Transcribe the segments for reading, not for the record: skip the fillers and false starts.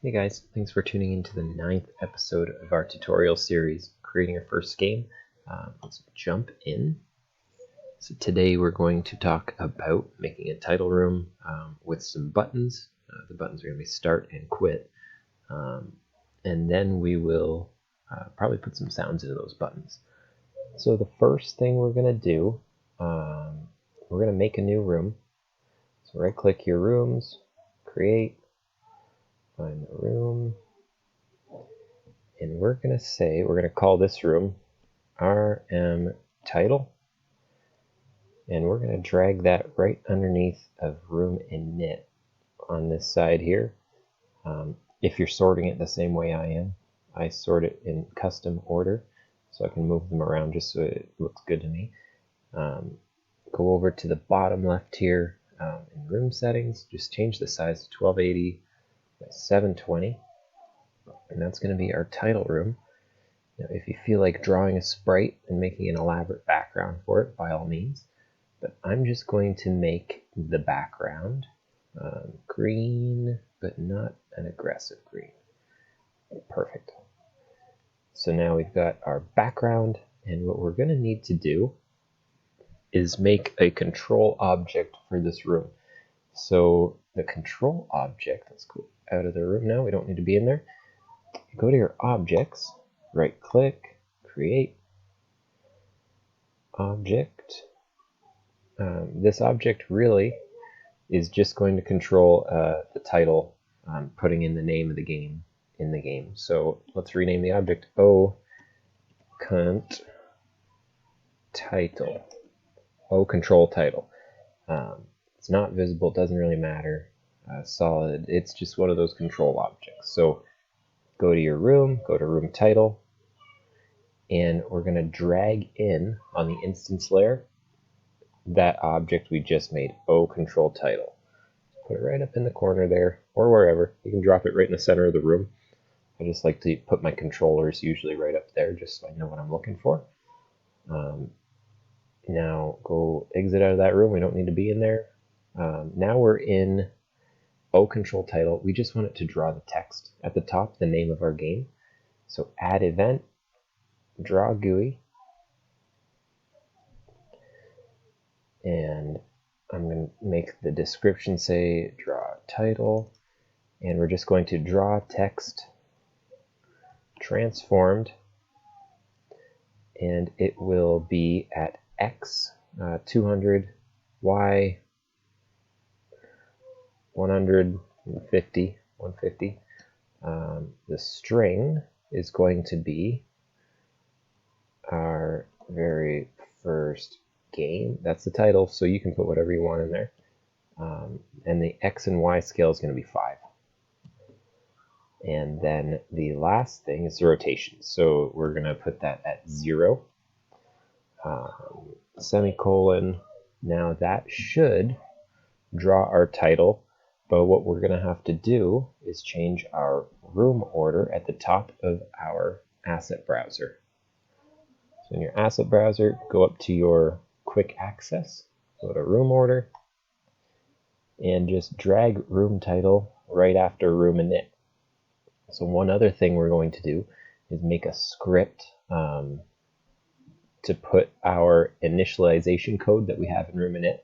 Hey guys, thanks for tuning into the 9th episode of our tutorial series, Creating Your First Game. Let's jump in. So today we're going to talk about making a title room with some buttons. The buttons are going to be start and quit. And then we will probably put some sounds into those buttons. So the first thing we're going to do, we're going to make a new room. So right click your rooms, create, find the room, and we're going to call this room RM title, and we're going to drag that right underneath of room init on this side here. If you're sorting it the same way I am, I sort it in custom order so I can move them around just so it looks good to me. Go over to the bottom left here in room settings, just change the size to 1280 by 720, and that's going to be our title room. Now, if you feel like drawing a sprite and making an elaborate background for it, by all means, but I'm just going to make the background green, but not an aggressive green. Perfect. So now we've got our background, and what we're going to need to do is make a control object for this room. So the control object, let's go out of the room now, we don't need to be in there. Go to your objects, right click, create object. This object really is just going to control the title, putting in the name of the game in the game. So let's rename the object control title. It's not visible, doesn't really matter. Solid, it's just one of those control objects. So go to your room, go to room title, and we're going to drag in on the instance layer that object we just made, control title. Put it right up in the corner there, or wherever. You can drop it right in the center of the room. I just like to put my controllers usually right up there, just so I know what I'm looking for. Now go exit out of that room. We don't need to be in there. Now we're in control title. We just want it to draw the text at the top, the name of our game. So add event, draw GUI, and I'm going to make the description say draw title, and we're just going to draw text transformed, and it will be at X 200, Y 150. The string is going to be our very first game. That's the title, so you can put whatever you want in there. And the X and Y scale is going to be 5. And then the last thing is the rotation. So we're going to put that at 0. Semicolon. Now that should draw our title, but what we're going to have to do is change our room order at the top of our asset browser. So in your asset browser, go up to your quick access, go to room order, and just drag room title right after room init. So one other thing we're going to do is make a script to put our initialization code that we have in room init,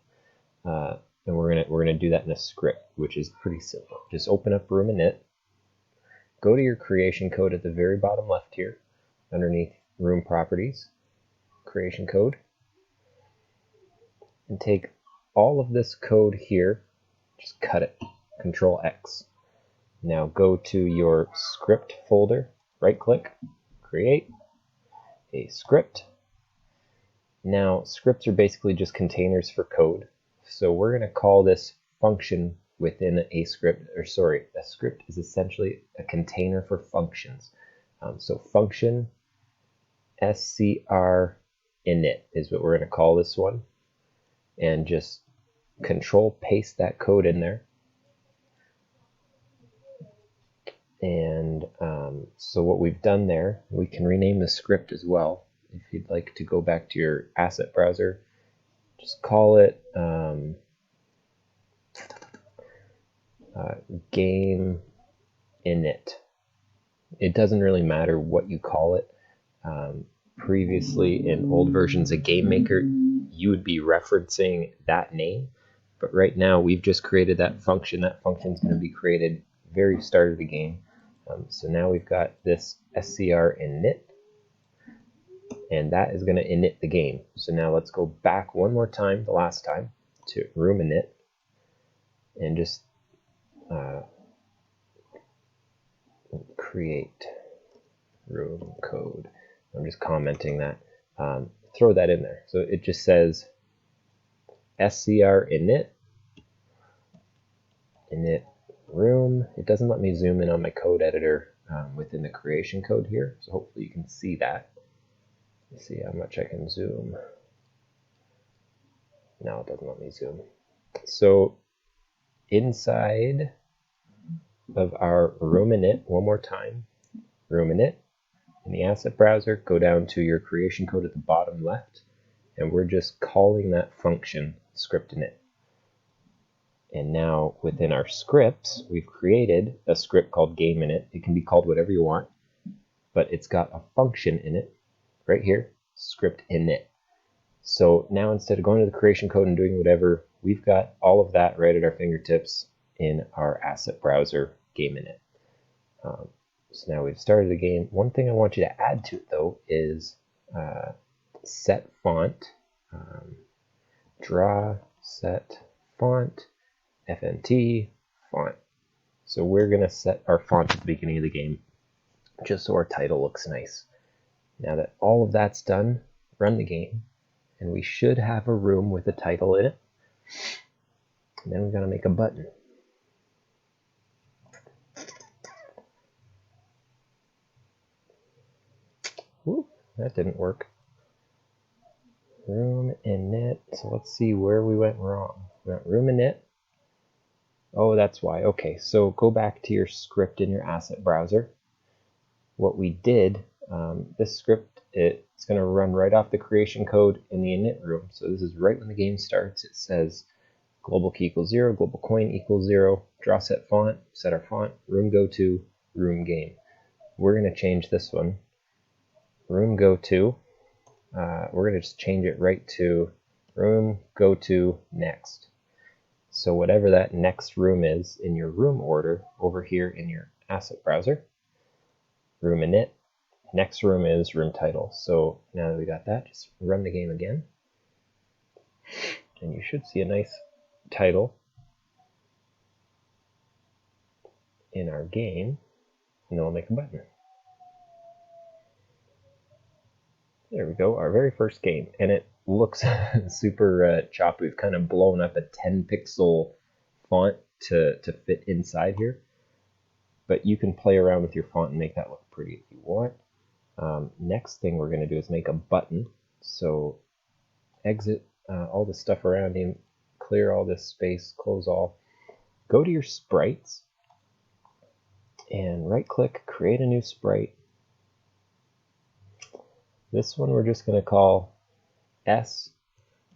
and we're gonna do that in a script, which is pretty simple. Just open up room init, go to your creation code at the very bottom left here, underneath room properties, creation code, and take all of this code here, just cut it, Control X. Now go to your script folder, right click, create a script. Now scripts are basically just containers for code. So we're going to call this function within a script, or sorry, a script is essentially a container for functions. So function scr init is what we're going to call this one, and just control paste that code in there. And so what we've done there, we can rename the script as well. If you'd like to go back to your asset browser, just call it game init. It doesn't really matter what you call it. Previously, in old versions of GameMaker, you would be referencing that name. But right now, we've just created that function. That function is going to be created very start of the game. So now we've got this scr init, and that is going to init the game. So now let's go back one more time, the last time, to room init, and just create room code. I'm just commenting that. Throw that in there. So it just says scr init room. It doesn't let me zoom in on my code editor within the creation code here. So hopefully you can see that. Let's see how much I can zoom. No, it doesn't let me zoom. So inside of our room init, one more time, room init, in the asset browser, go down to your creation code at the bottom left, and we're just calling that function script init. And now within our scripts, we've created a script called game init. It can be called whatever you want, but it's got a function in it right here, script init. So now instead of going to the creation code and doing whatever, we've got all of that right at our fingertips in our asset browser game init. So now we've started the game. One thing I want you to add to it though is set font, draw set font, FNT font. So we're going to set our font at the beginning of the game just so our title looks nice. Now that all of that's done, run the game, and we should have a room with a title in it. And then we're going to make a button. Ooh, that didn't work. Room init. So let's see where we went wrong. We went room init. Oh, that's why. Okay, so go back to your script in your asset browser. What we did, this script, it's going to run right off the creation code in the init room. So this is right when the game starts. It says global key equals 0, global coin equals 0, draw set font, set our font, room go to, room game. We're going to change this one. Room go to, we're going to just change it right to room go to next. So whatever that next room is in your room order over here in your asset browser, room init, next room is room title. So now that we got that, just run the game again. And you should see a nice title in our game, and then we'll make a button. There we go, our very first game, and it looks super choppy. We've kind of blown up a 10 pixel font to fit inside here, but you can play around with your font and make that look pretty if you want. Next thing we're going to do is make a button. So exit all the stuff around him, clear all this space, close all. Go to your sprites and right click, create a new sprite. This one we're just going to call s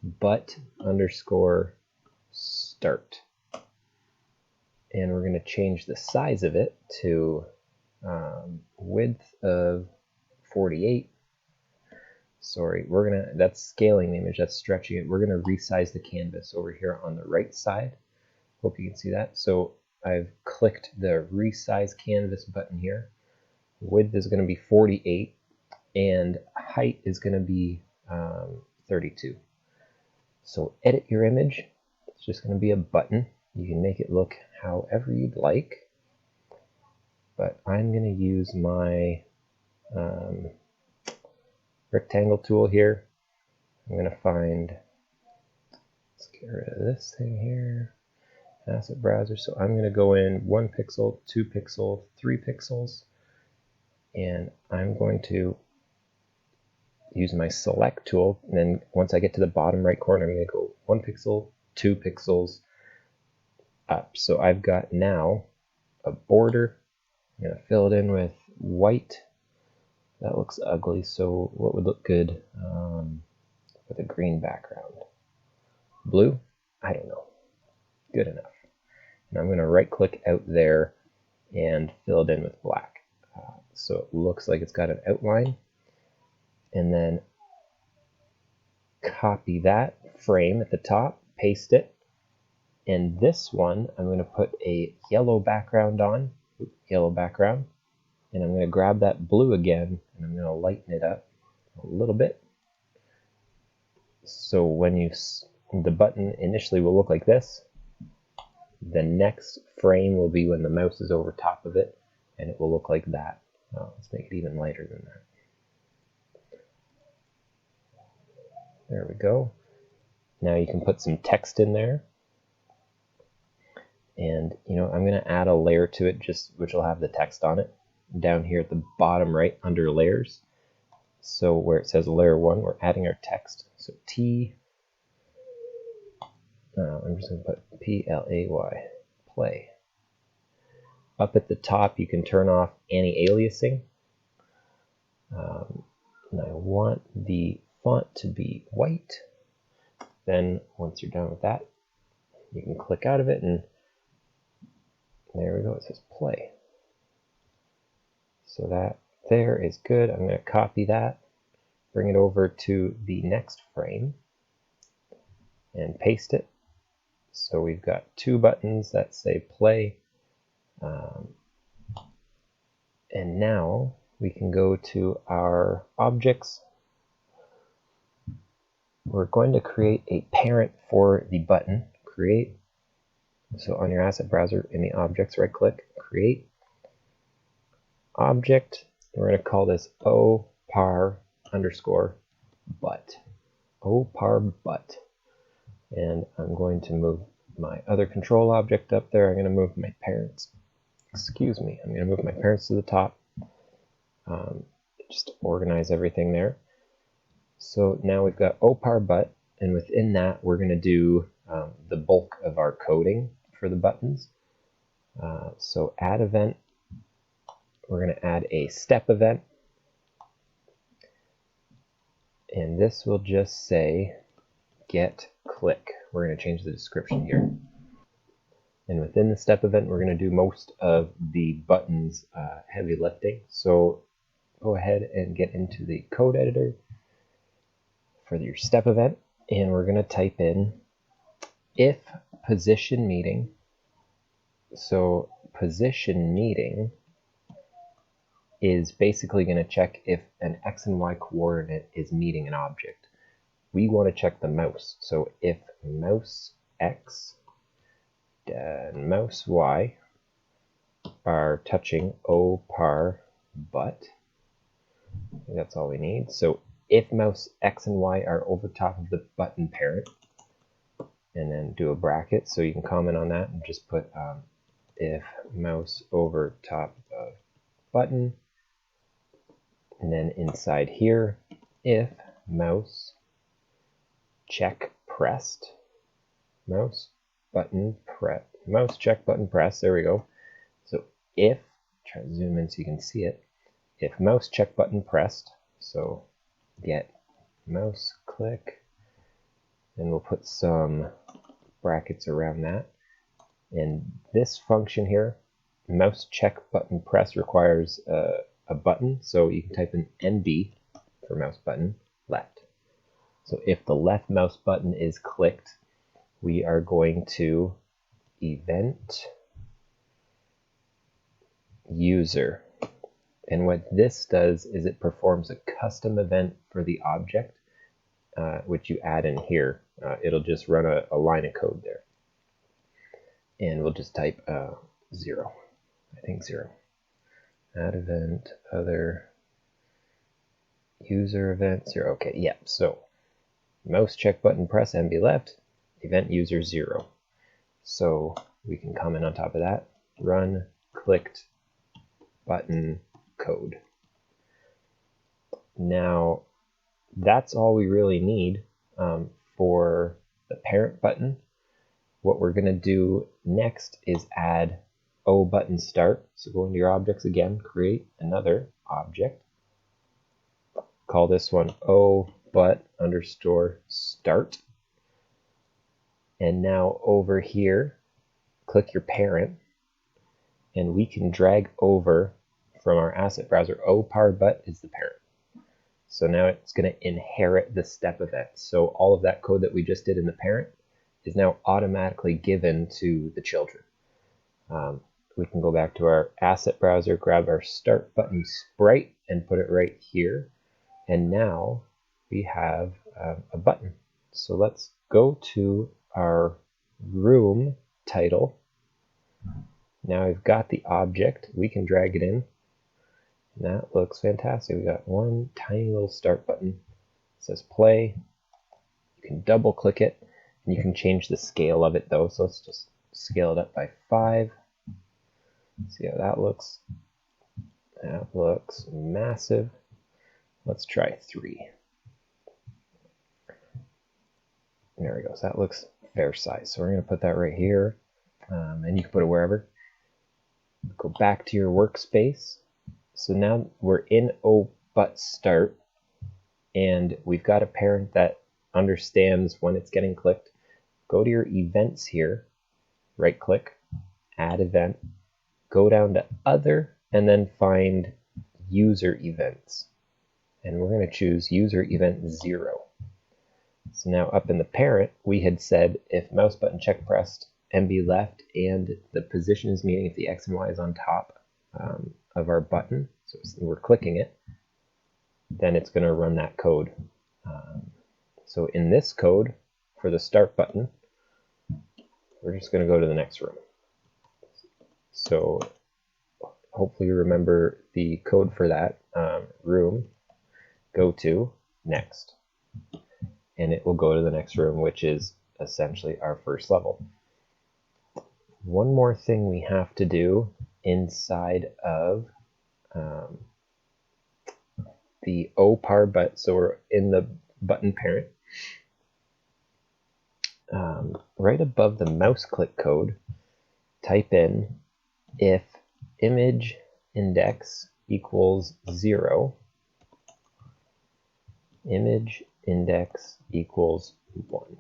but underscore start. And we're going to change the size of it to width of 48. Sorry, that's scaling the image, that's stretching it. We're going to resize the canvas over here on the right side. Hope you can see that. So I've clicked the resize canvas button here. Width is going to be 48 and height is going to be 32. So edit your image. It's just going to be a button. You can make it look however you'd like, but I'm going to use my rectangle tool here. I'm going to find, let's get rid of this thing here, asset browser. So I'm going to go in 1 pixel, 2 pixel, 3 pixels, and I'm going to use my select tool, and then once I get to the bottom right corner, I'm going to go 1 pixel, 2 pixels up. So I've got now a border. I'm going to fill it in with white. That looks ugly, so what would look good with a green background? Blue? I don't know. Good enough. And I'm going to right click out there and fill it in with black. So it looks like it's got an outline. And then copy that frame at the top, paste it. And this one, I'm going to put a yellow background on, yellow background. And I'm going to grab that blue again, and I'm going to lighten it up a little bit. So when the button initially will look like this. The next frame will be when the mouse is over top of it, and it will look like that. Let's make it even lighter than that. There we go. Now you can put some text in there. And I'm going to add a layer to it, which will have the text on it. Down here at the bottom right under layers. So where it says layer 1, we're adding our text. So T, I'm just going to put P-L-A-Y, play. Up at the top, you can turn off anti-aliasing. And I want the font to be white. Then once you're done with that, you can click out of it, and there we go, it says play. So that there is good. I'm going to copy that, bring it over to the next frame, and paste it. So we've got two buttons that say play. And now we can go to our objects. We're going to create a parent for the button. Create. So on your asset browser in the objects, right click, create object. We're going to call this opar underscore butt. Opar butt. And I'm going to move my other control object up there. I'm going to move my parents. Excuse me. I'm going to move my parents to the top. Just to organize everything there. So now we've got opar butt, and within that we're going to do the bulk of our coding for the buttons. So add event. We're going to add a step event. And this will just say get click. We're going to change the description here. And within the step event, we're going to do most of the buttons heavy lifting. So go ahead and get into the code editor for your step event. And we're going to type in if position meeting. So position meeting is basically going to check if an X and Y coordinate is meeting an object. We want to check the mouse. So if mouse X and mouse Y are touching opar butt, that's all we need. So if mouse X and Y are over top of the button parent, and then do a bracket, so you can comment on that and just put if mouse over top of button, and then inside here, if mouse check pressed, mouse check button press, there we go. So if, try to zoom in so you can see it, if mouse check button pressed, so get mouse click, and we'll put some brackets around that. And this function here, mouse check button press, requires a button, so you can type in NB for mouse button left. So if the left mouse button is clicked, we are going to event user. And what this does is it performs a custom event for the object, which you add in here. It'll just run a line of code there. And we'll just type 0. I think 0. Add event, other, user event, 0. Okay, yeah, so mouse check button press, NB left, event user 0. So we can comment on top of that, run clicked button code. Now, that's all we really need for the parent button. What we're going to do next is add O button start. So go into your objects again, create another object. Call this one O but underscore start. And now over here, click your parent and we can drag over from our asset browser. OPAR-but is the parent. So now it's going to inherit the step event. So all of that code that we just did in the parent is now automatically given to the children. We can go back to our asset browser, grab our start button sprite and put it right here. And now we have a button. So let's go to our room title. Now I've got the object. We can drag it in. And that looks fantastic. We got one tiny little start button. It says play. You can double click it and you can change the scale of it though. So let's just scale it up by 5. See how that looks. That looks massive. Let's try 3. There we go. So that looks fair size. So we're going to put that right here. And you can put it wherever. Go back to your workspace. So now we're in but start. And we've got a parent that understands when it's getting clicked. Go to your events here. Right click. Add event. Go down to other. And then find user events. And we're going to choose user event 0. So now up in the parent, we had said if mouse button check pressed, MB left, and the position is meaning if the X and Y is on top of our button, so we're clicking it, then it's going to run that code. So in this code, for the start button, we're just going to go to the next room. So hopefully you remember the code for that room, go to next. And it will go to the next room, which is essentially our first level. One more thing we have to do inside of the OPAR-but, so we're in the button parent. Right above the mouse click code, type in if image index equals 0, image index equals 1.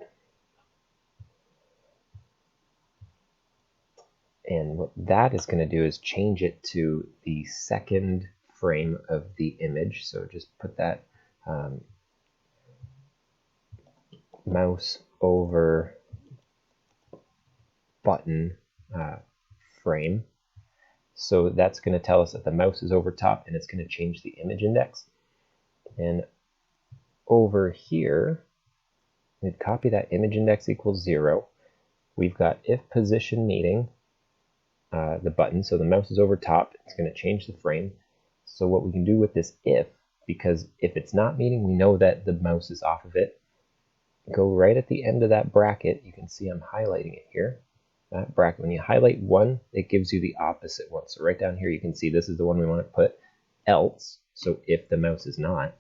And what that is going to do is change it to the second frame of the image. So just put that mouse over button frame. So that's going to tell us that the mouse is over top and it's going to change the image index. And over here, we'd copy that image index equals 0. We've got if position meeting the button, so the mouse is over top, it's going to change the frame. So what we can do with this if, because if it's not meeting, we know that the mouse is off of it, go right at the end of that bracket. You can see I'm highlighting it here. That bracket, when you highlight 1, it gives you the opposite one. So right down here you can see this is the one we want to put, else, so if the mouse is not,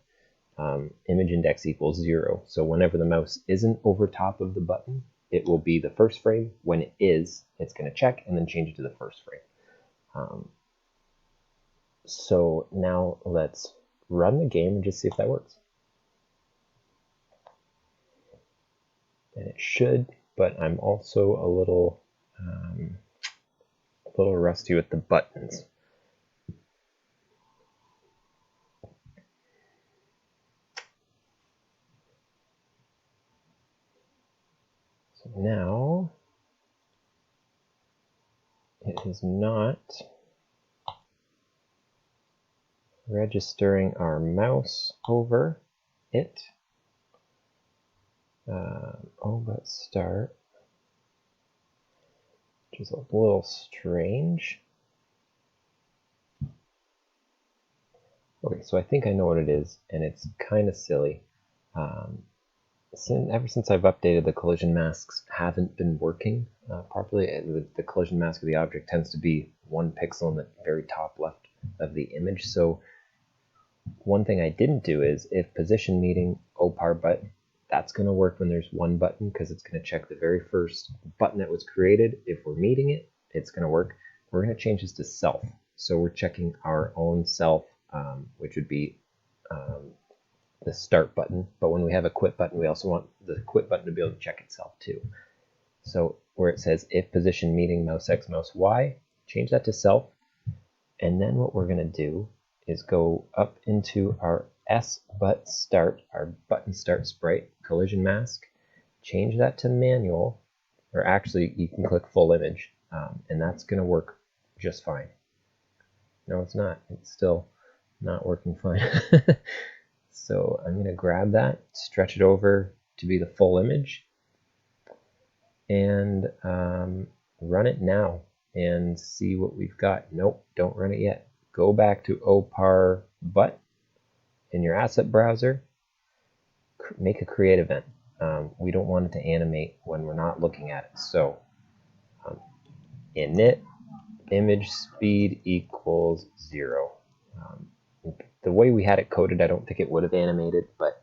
image index equals 0. So whenever the mouse isn't over top of the button, it will be the first frame. When it is, it's going to check and then change it to the first frame. So now let's run the game and just see if that works. And it should, but I'm also a little rusty with the buttons. So now it is not registering our mouse over it. But start, which is a little strange. Okay, so I think I know what it is, and it's kind of silly. Ever since I've updated, the collision masks haven't been working properly. The collision mask of the object tends to be 1 pixel in the very top left of the image. So one thing I didn't do is if position meeting OPAR-but, that's going to work when there's 1 button because it's going to check the very first button that was created. If we're meeting it, it's going to work. We're going to change this to self. So we're checking our own self, which would be the start button. But when we have a quit button, we also want the quit button to be able to check itself too. So where it says if position meeting mouse X, mouse Y, change that to self. And then what we're going to do is go up into our but start, our button start sprite collision mask, change that to manual, or actually you can click full image, and that's going to work just fine. No, it's not. It's still not working fine. So I'm going to grab that, stretch it over to be the full image, and run it now and see what we've got. Nope, don't run it yet. Go back to opar but in your asset browser, make a create event. We don't want it to animate when we're not looking at it. So init image speed equals 0. The way we had it coded, I don't think it would have animated, but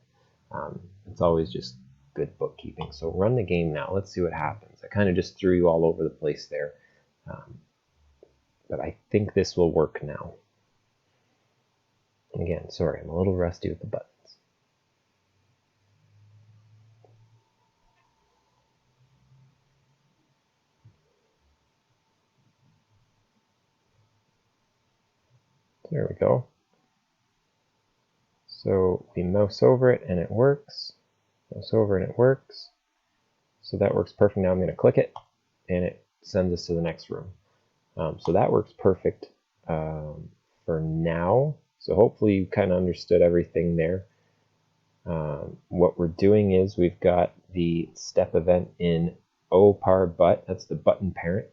it's always just good bookkeeping. So run the game now. Let's see what happens. I kind of just threw you all over the place there. But I think this will work now. And again, sorry, I'm a little rusty with the buttons. There we go. So we mouse over it and it works. Mouse over and it works. So that works perfect. Now I'm going to click it and it sends us to the next room. So that works perfect for now. So hopefully you kind of understood everything there. What we're doing is we've got the step event in opar but, that's the button parent.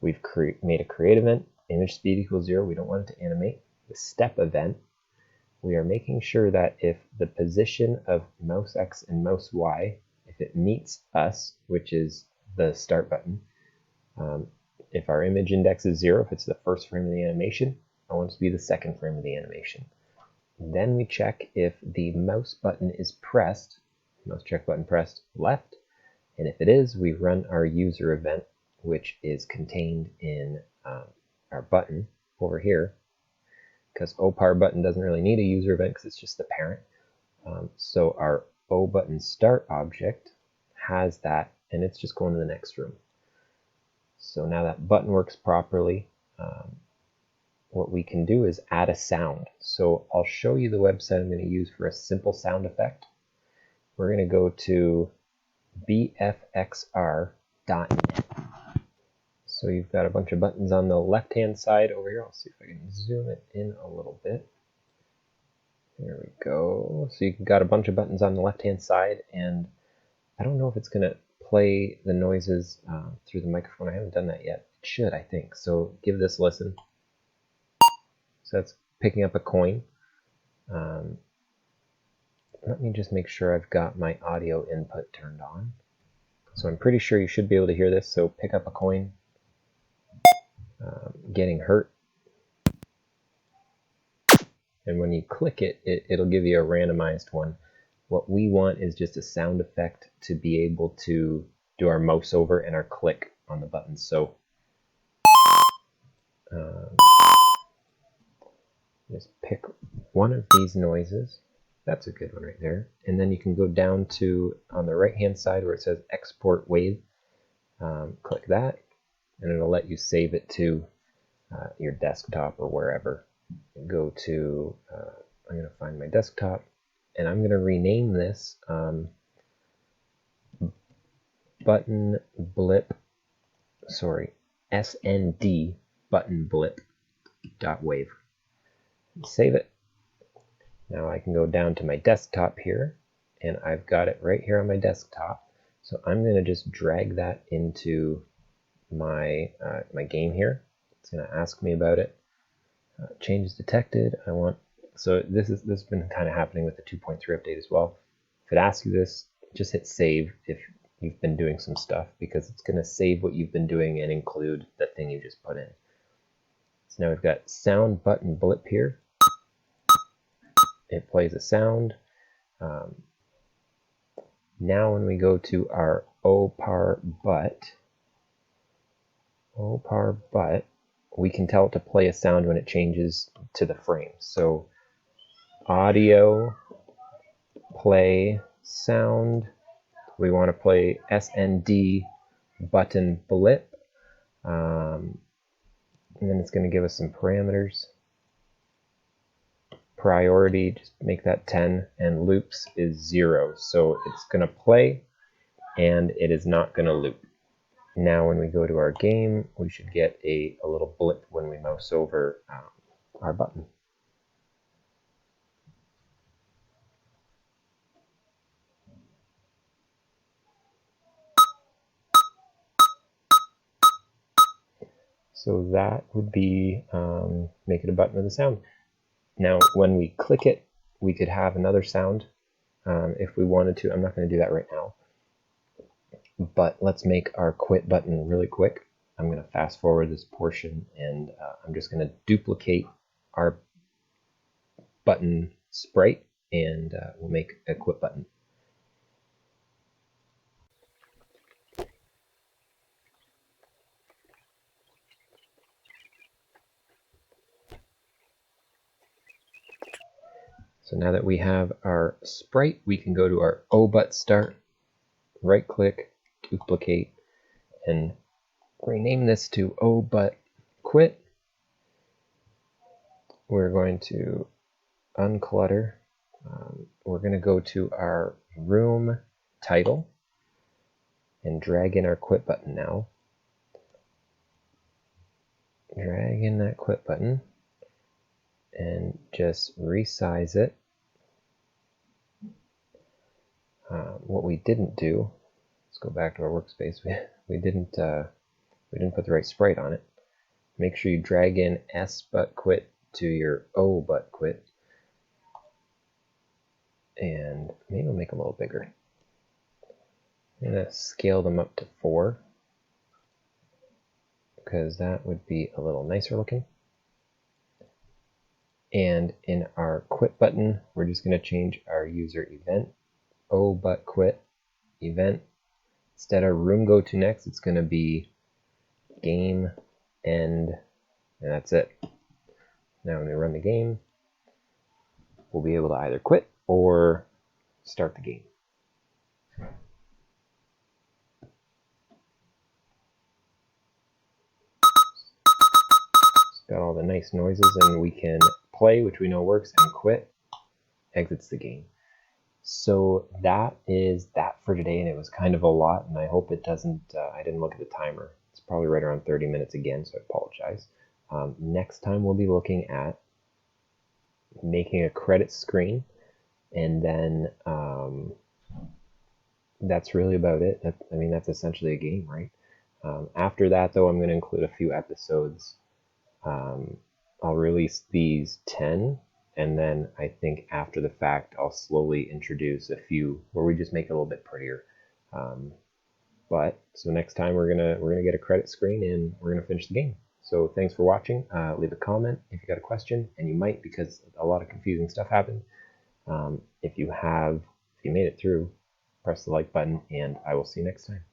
We've made a create event, image speed equals 0. We don't want it to animate. The step event, we are making sure that if the position of mouse X and mouse Y, if it meets us, which is the start button, if our image index is 0, if it's the first frame of the animation, I want it to be the second frame of the animation. Then we check if the mouse button is pressed, mouse check button pressed left, and if it is, we run our user event, which is contained in our button over here, because opar button doesn't really need a user event because it's just the parent. So our O button start object has that, and it's just going to the next room. So now that button works properly, what we can do is add a sound. So I'll show you the website I'm going to use for a simple sound effect. We're going to go to bfxr.net. So you've got a bunch of buttons on the left-hand side over here. I'll see if I can zoom it in a little bit. There we go. So you've got a bunch of buttons on the left-hand side, and I don't know if it's going to play the noises through the microphone. I haven't done that yet. It should, I think. So give this a listen. So that's picking up a coin. Let me just make sure I've got my audio input turned on. So I'm pretty sure you should be able to hear this. So pick up a coin. Getting hurt. And when you click it, it'll give you a randomized one. What we want is just a sound effect to be able to do our mouse over and our click on the buttons. So just pick one of these noises. That's a good one right there. And then you can go down to, on the right hand side where it says export wave, click that, and it'll let you save it to your desktop or wherever. Go to, I'm going to find my desktop, and I'm going to rename this button blip, SND button blip dot wave. Save it. Now I can go down to my desktop here, and I've got it right here on my desktop. So I'm going to just drag that into my my game here. It's going to ask me about it. Changes detected. So this has been kind of happening with the 2.3 update as well. If it asks you this, just hit save if you've been doing some stuff, because it's going to save what you've been doing and include the thing you just put in. So now we've got sound button blip here. It plays a sound. Now when we go to our opar but, we can tell it to play a sound when it changes to the frame. So audio, play, sound. We want to play SND button blip. And then it's going to give us some parameters. Priority, just make that 10, and loops is 0. So it's going to play and it is not going to loop. Now when we go to our game, we should get a little blip when we mouse over our button. So that would be make it a button with a sound. Now when we click it, we could have another sound if we wanted to. I'm not going to do that right now. But let's make our quit button really quick. I'm going to fast forward this portion, and I'm just going to duplicate our button sprite, and we'll make a quit button. So now that we have our sprite, we can go to our obut start, right click, duplicate, and rename this to obut quit. We're going to unclutter. We're going to go to our room title and drag in our quit button now. Drag in that quit button and just resize it. What we didn't do, let's go back to our workspace. We didn't put the right sprite on it. Make sure you drag in S but quit to your O but quit, and maybe we'll make them a little bigger. I'm gonna scale them up to 4 because that would be a little nicer looking. And in our quit button, we're just going to change our user event, O but quit event. Instead of room go to next, it's going to be game end, and that's it. Now when we run the game, we'll be able to either quit or start the game. It's got all the nice noises, and we can play, which we know works, and quit exits the game. So that is that for today, and it was kind of a lot, and I hope it doesn't, I didn't look at the timer. It's probably right around 30 minutes again, so I apologize. Next time we'll be looking at making a credit screen, and then that's really about it. I mean, that's essentially a game, right? After that, though, I'm going to include a few episodes. I'll release these 10, and then I think after the fact, I'll slowly introduce a few where we just make it a little bit prettier. So next time we're gonna get a credit screen, and we're gonna finish the game. So thanks for watching. Leave a comment if you got a question, and you might, because a lot of confusing stuff happened. If you made it through, press the like button, and I will see you next time.